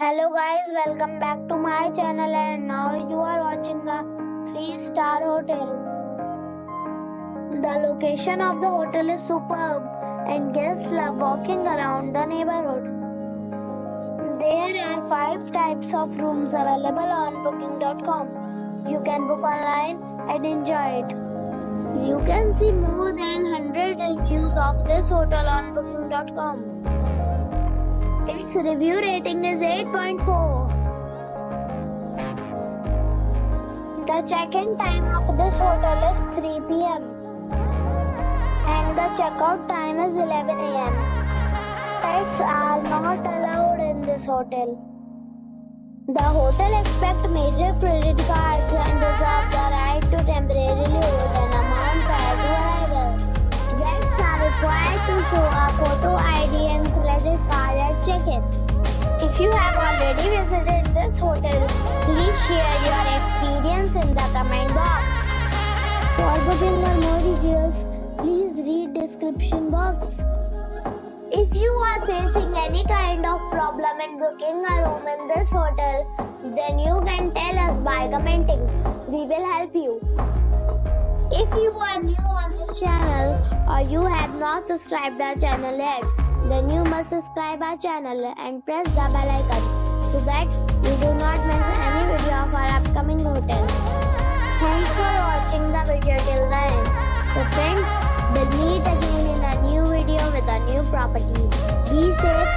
Hello guys, welcome back to my channel and now you are watching a 3-star hotel. The location of the hotel is superb and guests love walking around the neighborhood. There are 5 types of rooms available on booking.com. You can book online and enjoy it. You can see more than 100 reviews of this hotel on booking.com. Its review rating is 8.4. The check-in time of this hotel is 3 p.m. and the check-out time is 11 a.m. Pets are not allowed in this hotel. The hotel accepts major credit cards and reserves the right to temporarily hold an amount prior to arrival. Guests are required to show a photo ID and credit card at check-in. If you have already visited this hotel, please share your experience in the comment box. For booking or more details, please read description box. If you are facing any kind of problem in booking a room in this hotel, then you can tell us by commenting. We will help you. If you are new on this channel or you have not subscribed our channel yet, then you must subscribe our channel and press the bell icon so that you do not miss any video of our upcoming hotel. Thanks for watching the video till the end. So friends, we'll meet again in a new video with a new property. Be safe,